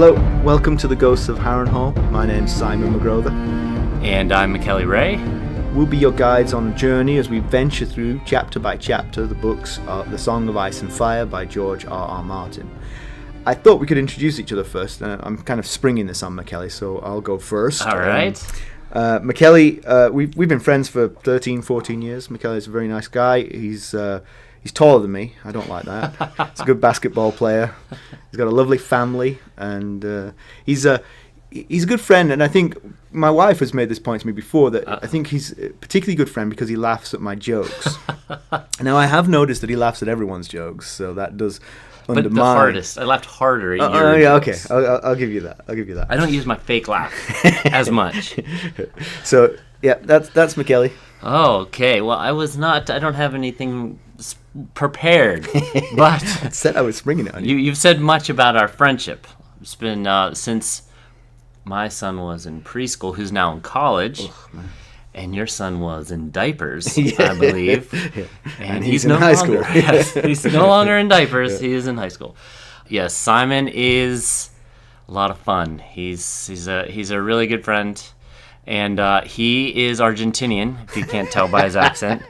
Hello, welcome to the Ghosts of Harrenhal. My name's Simon McGrother. And I'm Mackelly Ray. We'll be your guides on a journey as we venture through, chapter by chapter, the books of The Song of Ice and Fire by George R.R. Martin. I thought we could introduce each other first. I'm kind of springing this on Mackelly, so I'll go first. All right. Mackelly, we've been friends for 13, 14 years. Mackelly's a very nice guy. He's taller than me. I don't like that. He's a good basketball player. He's got a lovely family, and he's a good friend. And I think my wife has made this point to me before that I think he's a particularly good friend because he laughs at my jokes. Now, I have noticed that he laughs at everyone's jokes, so that does undermine. But the hardest. I laughed harder at your jokes. Okay. I'll give you that. I don't use my fake laugh as much. So, yeah, that's Mackelly. Oh, okay. Well, I don't have anything prepared, but I said I was springing it on you. You've said much about our friendship. It's been since my son was in preschool, who's now in college, and your son was in diapers, I believe. Yeah. And he's in high school. Yes, he's no longer in diapers. Yeah. He is in high school. Yes, Simon is a lot of fun. He's a really good friend. And he is Argentinian, if you can't tell by his accent.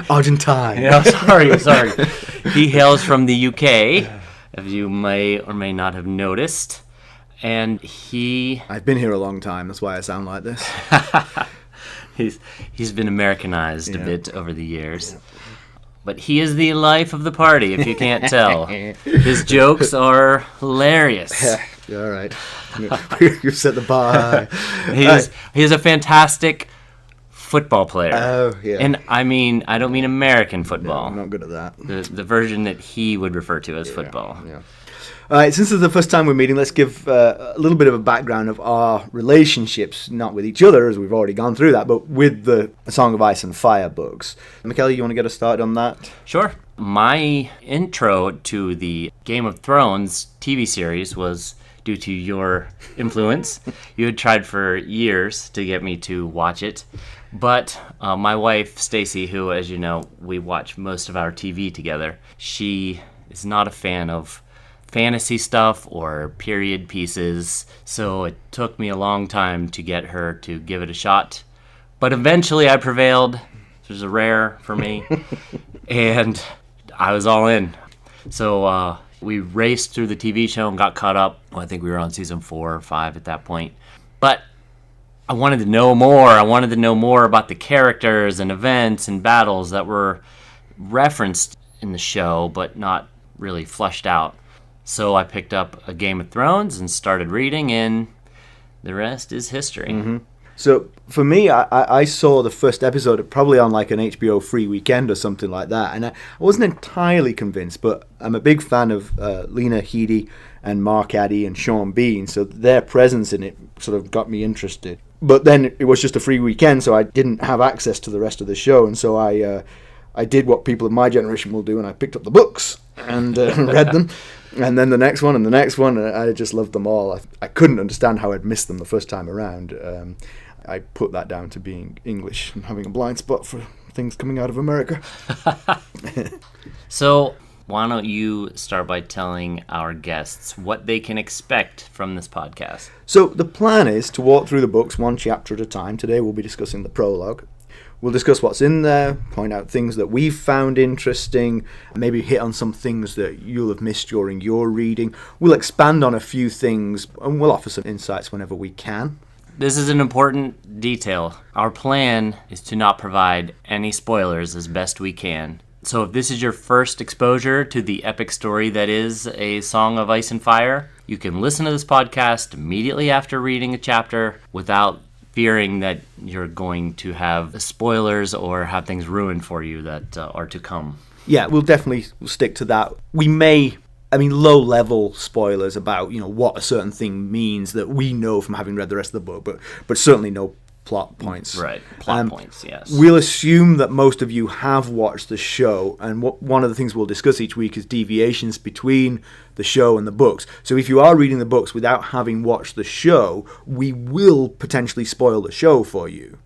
Argentine. Yeah, sorry. He hails from the UK, as you may or may not have noticed. And I've been here a long time, that's why I sound like this. He's been Americanized a bit over the years. But he is the life of the party, if you can't tell. His jokes are hilarious. All right. You've set the bar high. He's a fantastic football player. Oh, yeah. And I don't mean American football. No, I'm not good at that. The version that he would refer to as football. Yeah. All right, since it's the first time we're meeting, let's give a little bit of a background of our relationships, not with each other, as we've already gone through that, but with the Song of Ice and Fire books. Mackelly, you want to get us started on that? Sure. My intro to the Game of Thrones TV series was due to your influence. You had tried for years to get me to watch it. But my wife, Stacy, who, as you know, we watch most of our TV together, she is not a fan of fantasy stuff or period pieces, so it took me a long time to get her to give it a shot. But eventually I prevailed, which was a rare for me, and I was all in. So we raced through the TV show and got caught up. Well, I think we were on season 4 or 5 at that point. But I wanted to know more. I wanted to know more about the characters and events and battles that were referenced in the show, but not really fleshed out. So I picked up a Game of Thrones and started reading, and the rest is history. Mm-hmm. So for me, I saw the first episode probably on like an HBO free weekend or something like that, and I wasn't entirely convinced, but I'm a big fan of Lena Headey and Mark Addy and Sean Bean, so their presence in it sort of got me interested. But then it was just a free weekend, so I didn't have access to the rest of the show, and so I did what people of my generation will do, and I picked up the books and read them. And then the next one and the next one, and I just loved them all. I couldn't understand how I'd missed them the first time around. I put that down to being English and having a blind spot for things coming out of America. So why don't you start by telling our guests what they can expect from this podcast? So the plan is to walk through the books one chapter at a time. Today we'll be discussing the prologue. We'll discuss what's in there, point out things that we've found interesting, maybe hit on some things that you'll have missed during your reading. We'll expand on a few things, and we'll offer some insights whenever we can. This is an important detail. Our plan is to not provide any spoilers as best we can. So if this is your first exposure to the epic story that is A Song of Ice and Fire, you can listen to this podcast immediately after reading a chapter without fearing that you're going to have spoilers or have things ruined for you that are to come. Yeah, we'll definitely stick to that. We may, low-level spoilers about, what a certain thing means that we know from having read the rest of the book, but certainly no plot points. Right, plot points, yes. We'll assume that most of you have watched the show, and one of the things we'll discuss each week is deviations between the show and the books. So if you are reading the books without having watched the show, we will potentially spoil the show for you.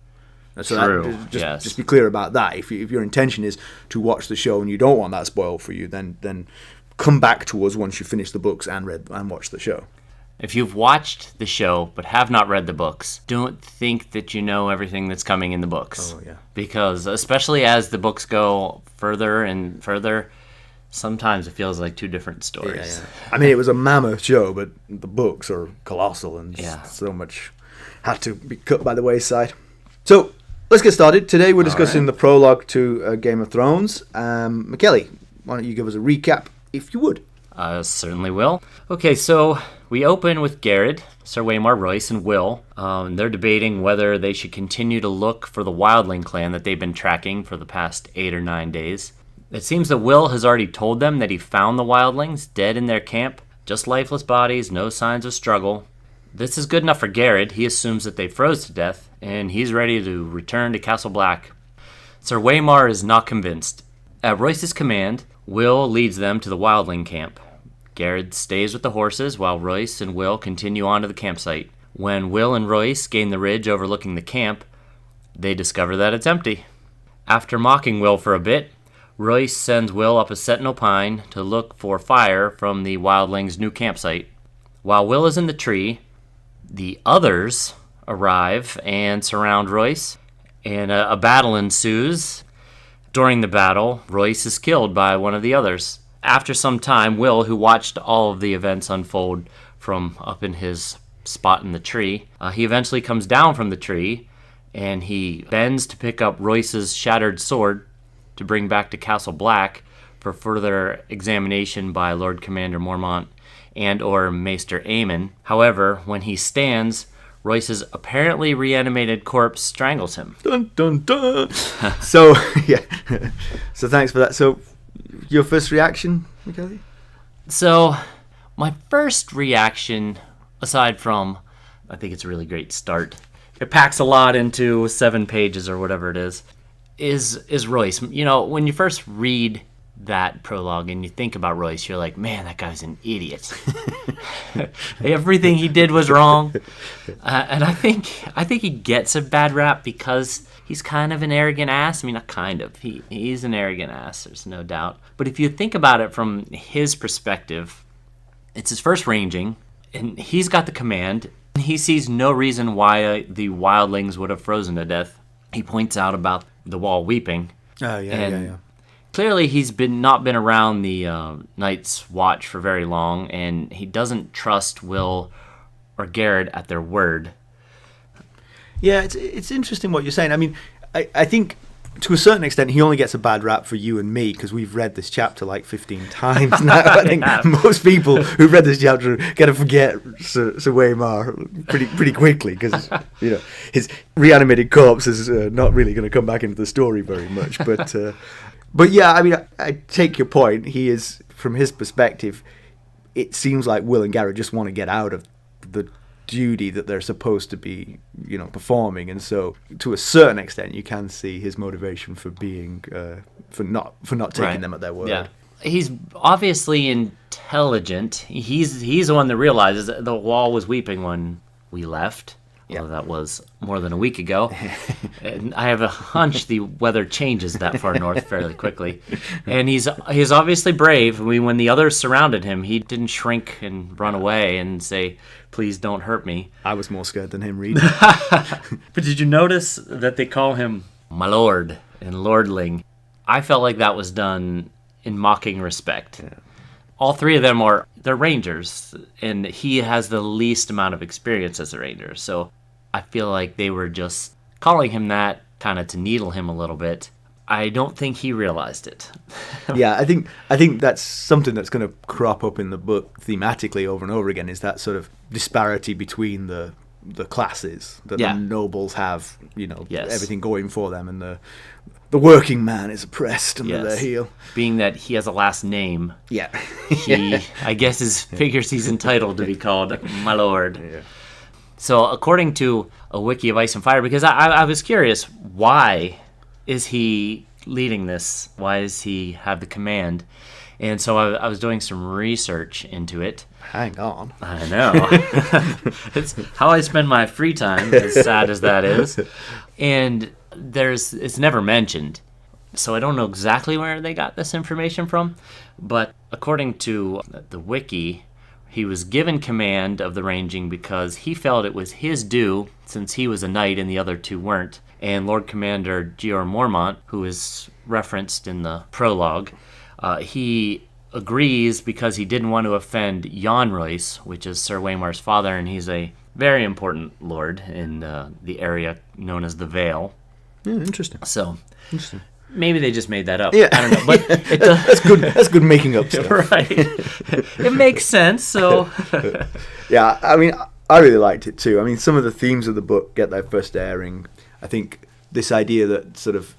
So True, just be clear about that. If your intention is to watch the show and you don't want that spoiled for you, then come back to us once you finish the books and read and watch the show. If you've watched the show but have not read the books, don't think that you know everything that's coming in the books. Oh, yeah. Because especially as the books go further and further, sometimes it feels like two different stories. Yeah. I mean, it was a mammoth show, but the books are colossal, and so much had to be cut by the wayside. So, let's get started. Today we're discussing the prologue to Game of Thrones. Mackelly, why don't you give us a recap, if you would? Certainly will. Okay, so we open with Garrett, Sir Waymar Royce, and Will. They're debating whether they should continue to look for the wildling clan that they've been tracking for the past 8 or 9 days. It seems that Will has already told them that he found the wildlings dead in their camp, just lifeless bodies, no signs of struggle. This is good enough for Garrett. He assumes that they froze to death, and he's ready to return to Castle Black. Sir Waymar is not convinced. At Royce's command, Will leads them to the wildling camp. Garrett stays with the horses while Royce and Will continue on to the campsite. When Will and Royce gain the ridge overlooking the camp, they discover that it's empty. After mocking Will for a bit, Royce sends Will up a sentinel pine to look for fire from the wildlings' new campsite. While Will is in the tree, the others arrive and surround Royce, and a battle ensues. During the battle, Royce is killed by one of the others. After some time, Will, who watched all of the events unfold from up in his spot in the tree, he eventually comes down from the tree, and he bends to pick up Royce's shattered sword to bring back to Castle Black for further examination by Lord Commander Mormont and or Maester Aemon. However, when he stands, Royce's apparently reanimated corpse strangles him. Dun, dun, dun. So, yeah. So thanks for that. So, your first reaction, Mackelly? So, my first reaction, aside from, I think it's a really great start. It packs a lot into 7 pages or whatever it is Royce. You know, when you first read that prologue and you think about Royce, you're like, man, that guy's an idiot. Everything he did was wrong. And I think he gets a bad rap because he's kind of an arrogant ass. I mean, not kind of. He's an arrogant ass, there's no doubt. But if you think about it from his perspective, it's his first ranging, and he's got the command. He sees no reason why the wildlings would have frozen to death. He points out about the wall weeping. Oh, yeah. Clearly, he's not been around the Night's Watch for very long, and he doesn't trust Will or Garrett at their word. Yeah, it's interesting what you're saying. I mean, I think to a certain extent he only gets a bad rap for you and me because we've read this chapter like 15 times now. I think most people who've read this chapter get to forget Sir Waymar pretty quickly because you know his reanimated corpse is not really going to come back into the story very much. But yeah, I mean, I take your point. He is, from his perspective, it seems like Will and Garrett just want to get out of the duty that they're supposed to be, you know, performing, and so to a certain extent, you can see his motivation for being for not taking them at their word. Yeah, he's obviously intelligent. He's the one that realizes that the wall was weeping when we left. Yeah, well, that was more than a week ago. And I have a hunch the weather changes that far north fairly quickly. And he's obviously brave. I mean, when the others surrounded him, he didn't shrink and run away and say, please don't hurt me. I was more scared than him reading. But did you notice that they call him my lord and lordling? I felt like that was done in mocking respect. Yeah. All 3 of them they're rangers, and he has the least amount of experience as a ranger. So I feel like they were just calling him that kind of to needle him a little bit. I don't think he realized it. Yeah, I think that's something that's going to crop up in the book thematically over and over again, is that sort of disparity between the classes that the nobles have, you know, everything going for them, and the working man is oppressed under their heel. Being that he has a last name, he, I guess, figures he's entitled to be called my lord. Yeah. So according to a wiki of Ice and Fire, because I was curious, why is he leading this? Why does he have the command? And so I was doing some research into it. Hang on. I know. It's how I spend my free time, as sad as that is. And it's never mentioned. So I don't know exactly where they got this information from, but according to the wiki, he was given command of the ranging because he felt it was his due, since he was a knight and the other two weren't. And Lord Commander Gior Mormont, who is referenced in the prologue, he agrees because he didn't want to offend Jan Royce, which is Sir Waymar's father, and he's a very important lord in the area known as the Vale. Yeah, interesting. So, Interesting. maybe they just made that up. Yeah. I don't know, but That's good. That's good making up stuff. right. It makes sense. So, Yeah, I mean, I really liked it too. I mean, some of the themes of the book get their first airing. I think this idea that sort of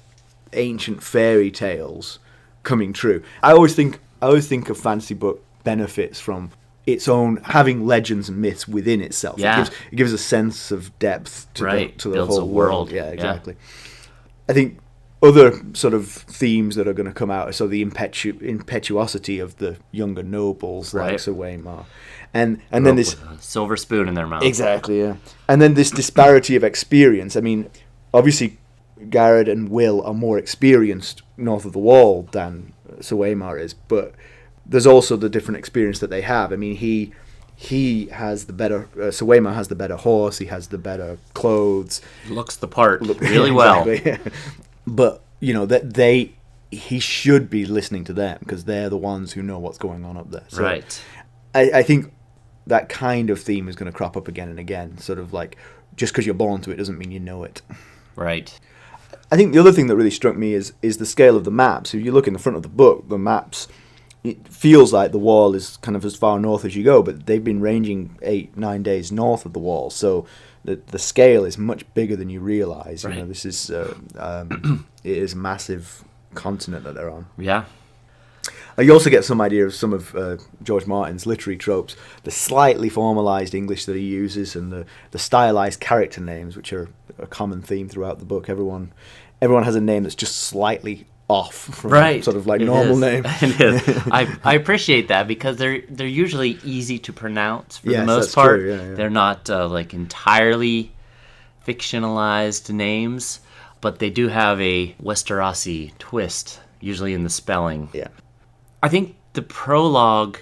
ancient fairy tales coming true. I always think a fantasy book benefits from its own having legends and myths within itself. Yeah. It gives a sense of depth to the Builds whole a world. world. Yeah, exactly. I think other sort of themes that are going to come out are so the impetuosity of the younger nobles like Sir Waymar. And then this with a silver spoon in their mouth. exactly, yeah. And then this disparity of experience. I mean, obviously Garrett and Will are more experienced north of the wall than Sir Waymar is, but there's also the different experience that they have. I mean, he has the better, Sir Waymar has the better horse, he has the better clothes. Looks the part really well. Exactly. But, you know, he should be listening to them because they're the ones who know what's going on up there. So Right. I think that kind of theme is going to crop up again and again. Sort of like, just because you're born to it doesn't mean you know it. Right. I think the other thing that really struck me is the scale of the maps. If you look in the front of the book, the maps, it feels like the wall is kind of as far north as you go, but they've been ranging 8-9 days north of the wall, so the scale is much bigger than you realise. Right. You know, this is it is a massive continent that they're on. Yeah. You also get some idea of some of George Martin's literary tropes, the slightly formalised English that he uses, and the stylised character names, which are a common theme throughout the book. Everyone has a name that's just slightly off from sort of like It normal is. name. It is. I appreciate that because they're usually easy to pronounce for the Yes, most that's part. true, yeah. They're not like entirely fictionalized names, but they do have a Westerosi twist, usually in the spelling. Yeah. I think the prologue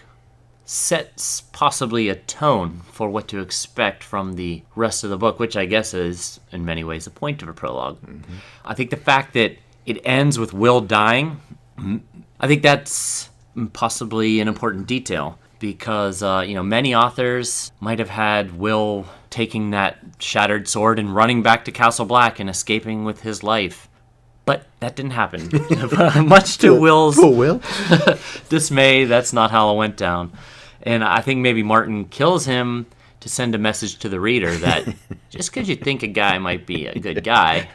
sets possibly a tone for what to expect from the rest of the book, which I guess is, in many ways, the point of a prologue. Mm-hmm. I think the fact that it ends with Will dying, I think that's possibly an important detail because, many authors might have had Will taking that shattered sword and running back to Castle Black and escaping with his life. But that didn't happen. Much to Will's Will. dismay, that's not how it went down. And I think maybe Martin kills him to send a message to the reader that just because you think a guy might be a good guy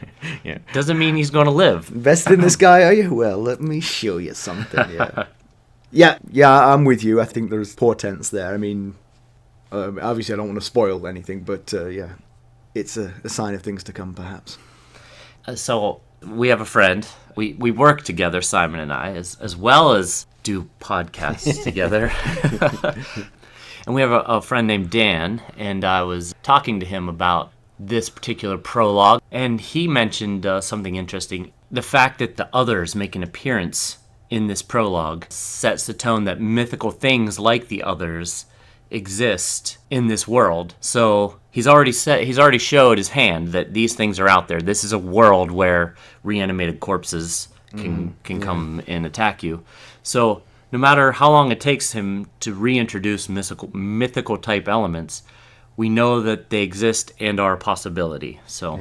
doesn't mean he's going to live. Invested in this guy, are you? Well, let me show you something. Yeah. Yeah, I'm with you. I think there's portents there. I mean, obviously I don't want to spoil anything, but it's a sign of things to come, perhaps. So we have a friend. We work together, Simon and I, as well as do podcasts together. And we have a friend named Dan, and I was talking to him about this particular prologue, and he mentioned something interesting. The fact that the others make an appearance in this prologue sets the tone that mythical things like the others exist in this world. So he's already showed his hand that these things are out there. This is a world where reanimated corpses can come and attack you. So no matter how long it takes him to reintroduce mythical type elements, we know that they exist and are a possibility. So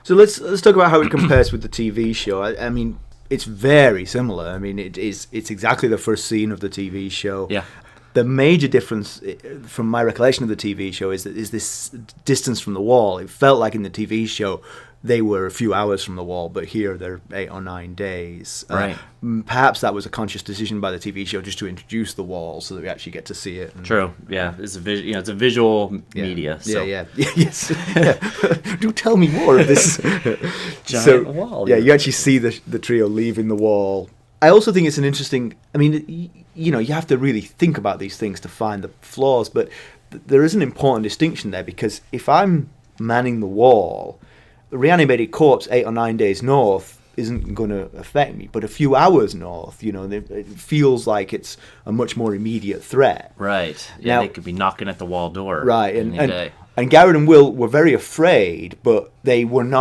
let's talk about how it compares with the TV show. I mean, it's very similar. I mean, it's exactly the first scene of the TV show. Yeah. The major difference from my recollection of the TV show is this distance from the wall. It felt like in the TV show they were a few hours from the wall, but here they're 8 or 9 days. Right. Perhaps that was a conscious decision by the TV show just to introduce the wall so that we actually get to see it. True. Yeah. It's a visual media. So. Yeah. Yes. Do tell me more of this giant wall. Yeah, you actually see the trio leaving the wall. I also think it's an interesting. I mean, you have to really think about these things to find the flaws, but there is an important distinction there because if I'm manning the wall, the reanimated corpse 8 or 9 days north, isn't going to affect me. But a few hours north, it feels like it's a much more immediate threat. Right. Yeah, Now, they could be knocking at the wall door. right, any day. and Garrett and Will were very afraid, but they weren't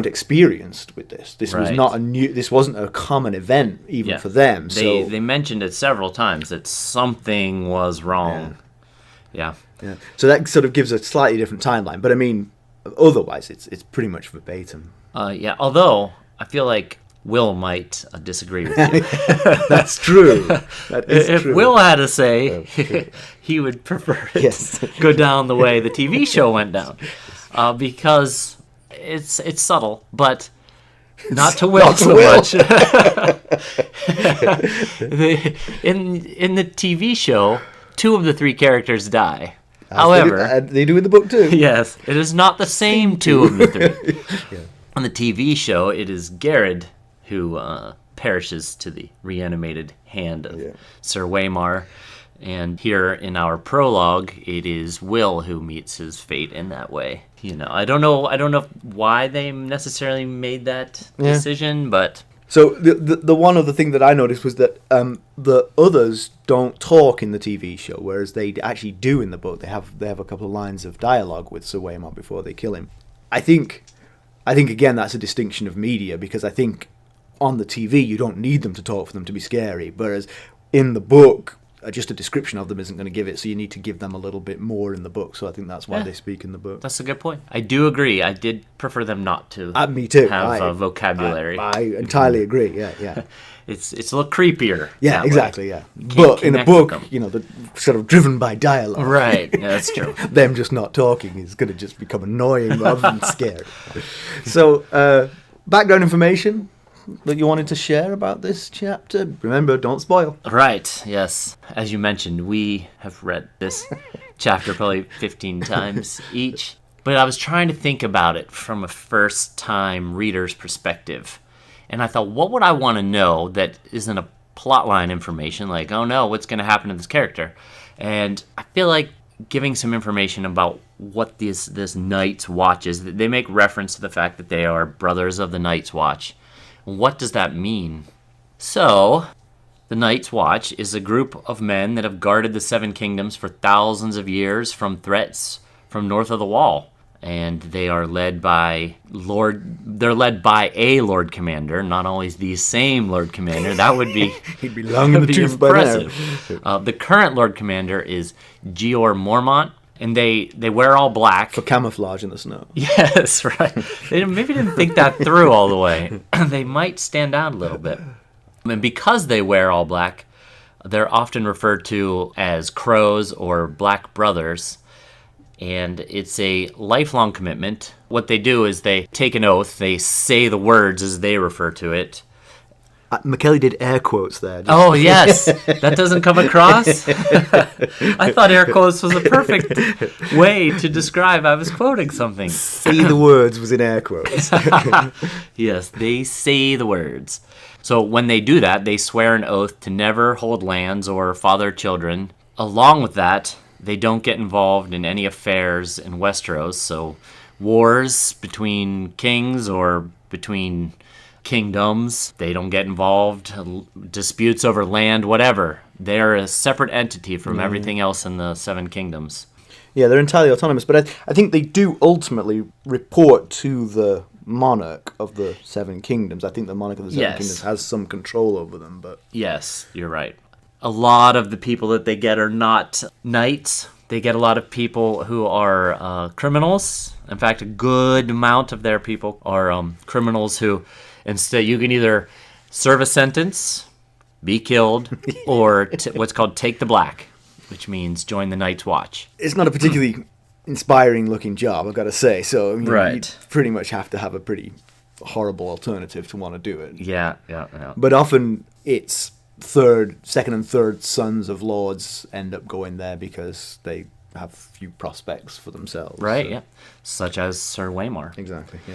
experienced with this. This was Right. not this wasn't a common event even for them. They mentioned it several times that something was wrong. Yeah. Yeah. So that sort of gives a slightly different timeline. But I mean, otherwise, it's pretty much verbatim. Yeah. Although I feel like Will might disagree with you. That's true. That is If true. Will had to say, he would prefer it to go down the way the TV show went down, because it's subtle, but not to Will so much. In the TV show, 2 of the 3 characters die. However, they do in the book too. yes, it is not the same 2 of the 3. On the TV show, it is Garrett who perishes to the reanimated hand of Sir Waymar. And here in our prologue, it is Will who meets his fate in that way. I don't know why they necessarily made that decision, but So the one other thing that I noticed was that the others don't talk in the TV show, whereas they actually do in the book. They have a couple of lines of dialogue with Sir Waymar before they kill him. I think again that's a distinction of media, because I think on the TV you don't need them to talk for them to be scary, whereas in the book just a description of them isn't going to give it, so you need to give them a little bit more in the book. So I think that's why they speak in the book. That's a good point. I do agree. I did prefer them not to Me too. have a vocabulary. I entirely agree. Yeah. It's a little creepier. Yeah, that exactly. way. Yeah, but in a connect book, with them. they're sort of driven by dialogue. Right. Yeah, that's true. Them just not talking is going to just become annoying rather than scary. So, background information that you wanted to share about this chapter? Remember, don't spoil. Right, yes. As you mentioned, we have read this chapter probably 15 times each. But I was trying to think about it from a first-time reader's perspective. And I thought, what would I want to know that isn't a plotline information? Like, oh no, what's going to happen to this character? And I feel like giving some information about what this Night's Watch is. They make reference to the fact that they are brothers of the Night's Watch. What does that mean? So, the Night's Watch is a group of men that have guarded the 7 kingdoms for thousands of years from threats from north of the Wall. And they are led by a Lord Commander, not always the same Lord Commander. That would be he'd be long in the tooth by now. The current Lord Commander is Georg Mormont, and they wear all black for camouflage in the snow. Yes, right. They maybe didn't think that through all the way. They might stand out a little bit. And because they wear all black, they're often referred to as crows or black brothers. And it's a lifelong commitment. What they do is they take an oath. They say the words as they refer to it. Mackelly did air quotes there. Oh, yes. That doesn't come across? I thought air quotes was a perfect way to describe I was quoting something. Say the words was in air quotes. Yes, they say the words. So when they do that, they swear an oath to never hold lands or father children. Along with that, they don't get involved in any affairs in Westeros. So wars between kings or between kingdoms, they don't get involved. Disputes over land, whatever. They're a separate entity from everything else in the 7 kingdoms. Yeah, they're entirely autonomous, but I think they do ultimately report to the monarch of the 7 kingdoms. I think the monarch of the 7 kingdoms has some control over them, but yes, you're right. A lot of the people that they get are not knights. They get a lot of people who are criminals. In fact, a good amount of their people are criminals who, instead, you can either serve a sentence, be killed, or what's called take the black, which means join the Night's Watch. It's not a particularly inspiring-looking job, I've got to say. So right. You pretty much have to have a pretty horrible alternative to want to do it. Yeah. But often it's second and third sons of lords end up going there because they have few prospects for themselves. Right, yeah. Such as Sir Waymar. Exactly, yeah.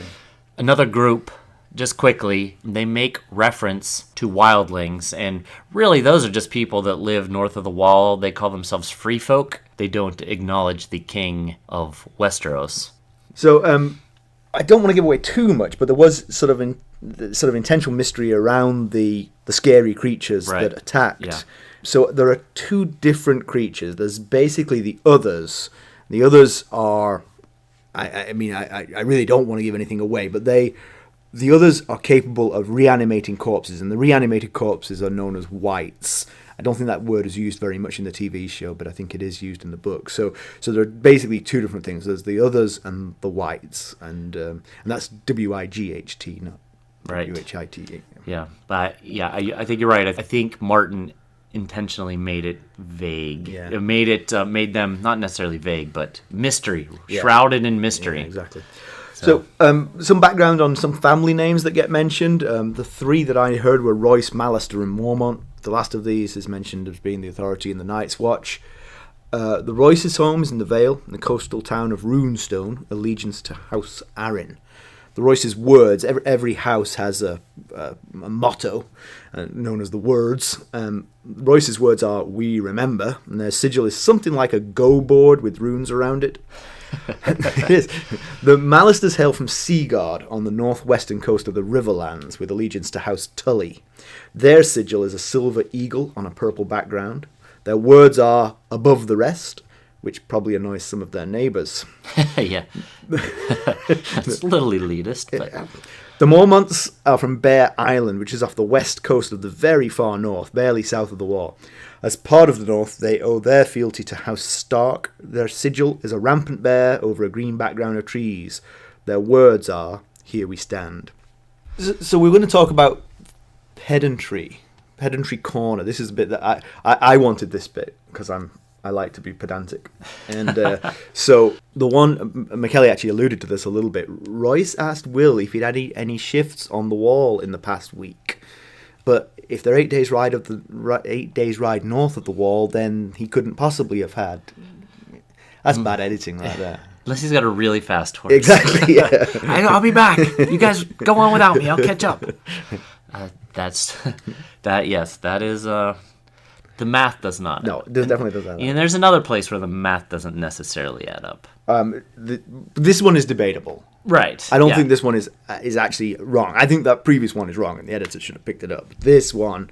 Another group, just quickly, they make reference to wildlings, and really those are just people that live north of the Wall. They call themselves free folk. They don't acknowledge the king of Westeros. So, I don't want to give away too much, but there was sort of intentional mystery around the scary creatures that attacked. Yeah. So there are two different creatures. There's basically the others. The others are, I really don't want to give anything away, but the others are capable of reanimating corpses, and the reanimated corpses are known as wights. I don't think that word is used very much in the TV show, but I think it is used in the book. So there are basically two different things. There's the others and the wights, and that's WIGHT, not WHIT. Yeah, but I think you're right. I think Martin intentionally made it vague. Yeah. It made them not necessarily vague, but mystery, shrouded in mystery. Yeah, exactly. So some background on some family names that get mentioned. The three that I heard were Royce, Mallister, and Mormont. The last of these is mentioned as being the authority in the Night's Watch. The Royce's home is in the Vale, in the coastal town of Runestone, allegiance to House Arryn. The Royce's words, every house has a motto known as the words. Royce's words are, "We remember," and their sigil is something like a go board with runes around it. It is. The Mallisters hail from Seaguard on the northwestern coast of the Riverlands with allegiance to House Tully. Their sigil is a silver eagle on a purple background. Their words are "above the rest," which probably annoys some of their neighbours. Yeah. It's a little elitist. But... The Mormonts are from Bear Island, which is off the west coast of the very far north, barely south of the Wall. As part of the North, they owe their fealty to House Stark. Their sigil is a rampant bear over a green background of trees. Their words are, "Here we stand." So we're going to talk about pedantry corner. This is a bit that I wanted this bit because I like to be pedantic. And so the one, Mackelly actually alluded to this a little bit. Royce asked Will if he'd had any shifts on the wall in the past week. But if they're 8 days ride north of the Wall, then he couldn't possibly have had. That's bad editing right there. Unless he's got a really fast horse. Exactly. Yeah. I'll be back. You guys go on without me. I'll catch up. That is. The math does not. No, it definitely does not. And there's another place where the math doesn't necessarily add up. This one is debatable. Right. I don't think this one is actually wrong. I think that previous one is wrong, and the editor should have picked it up. This one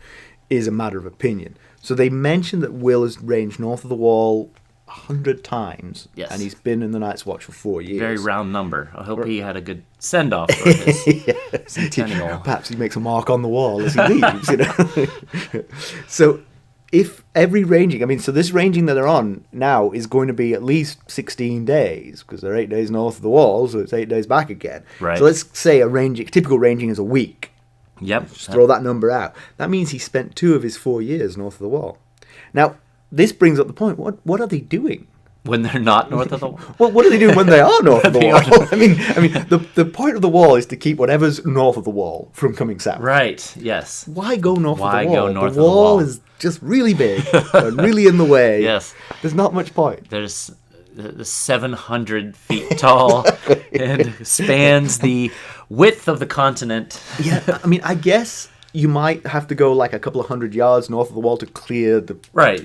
is a matter of opinion. So they mentioned that Will has ranged north of the Wall 100 times, and he's been in the Night's Watch for 4 years. Very round number. I hope he had a good send-off for his centennial. Perhaps he makes a mark on the wall as he leaves. So if every ranging, so this ranging that they're on now is going to be at least 16 days, because they're 8 days north of the Wall, so it's 8 days back again. Right. So let's say typical ranging is a week. Yep. Just throw that number out. That means he spent 2 of his 4 years north of the Wall. Now, this brings up the point, what are they doing? When they're not north of the Wall? Well, what are they doing when they are north of the Wall? The point of the Wall is to keep whatever's north of the Wall from coming south. Right, yes. Why go north of the Wall? Go north the of the Wall is just really big and really in the way. Yes. There's not much point. There's 700 feet tall and spans the width of the continent. Yeah, I guess you might have to go like a couple of 100 yards north of the Wall to clear the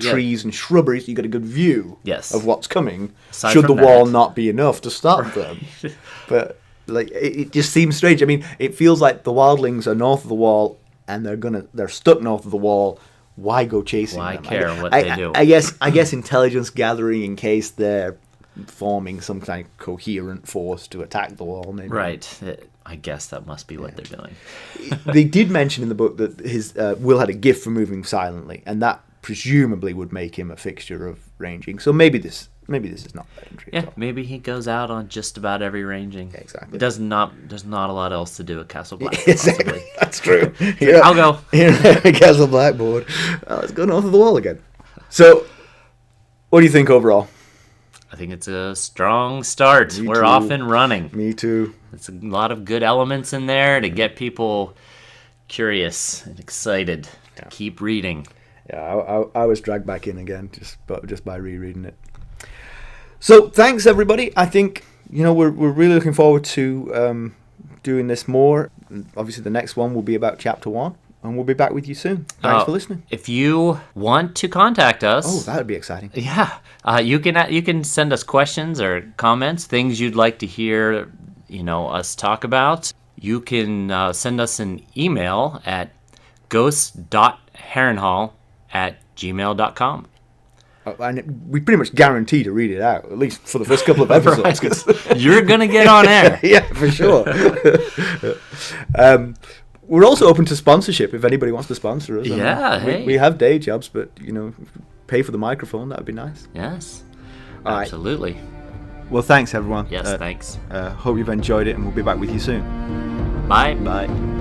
trees and shrubbery so you get a good view of what's coming. Aside should the from wall that. not be enough to stop them. But it just seems strange. It feels like the wildlings are north of the Wall and they're stuck north of the Wall. Why go chasing them? Why care what they do? I guess intelligence gathering in case they're forming some kind of coherent force to attack the Wall. Maybe. Right. I guess that must be what they're doing. They did mention in the book that his Will had a gift for moving silently, and that presumably would make him a fixture of ranging. So maybe this is not pedantry. Yeah, maybe he goes out on just about every ranging. Yeah, exactly. There's not a lot else to do at Castle Black. Exactly. That's true. I'll go. Here at Castle Blackboard. Let's go north of the Wall again. So, what do you think overall? I think it's a strong start. Me We're too. off and running. Me too. It's a lot of good elements in there to get people curious and excited to keep reading. Yeah, I was dragged back in again just by rereading it. So thanks everybody. I think we're really looking forward to doing this more. Obviously, the next one will be about Chapter 1. And we'll be back with you soon. Thanks for listening. If you want to contact us... that would be exciting. Yeah. You can send us questions or comments, things you'd like to hear us talk about, you can send us an email at ghost.harrenhall@gmail.com. And we pretty much guarantee to read it out, at least for the first couple of episodes. You're going to get on air. Yeah, for sure. We're also open to sponsorship if anybody wants to sponsor us. Yeah, hey. We have day jobs, but, pay for the microphone, that would be nice. Yes, All right. absolutely. Well, thanks, everyone. Yes, thanks. Hope you've enjoyed it, and we'll be back with you soon. Bye. Bye.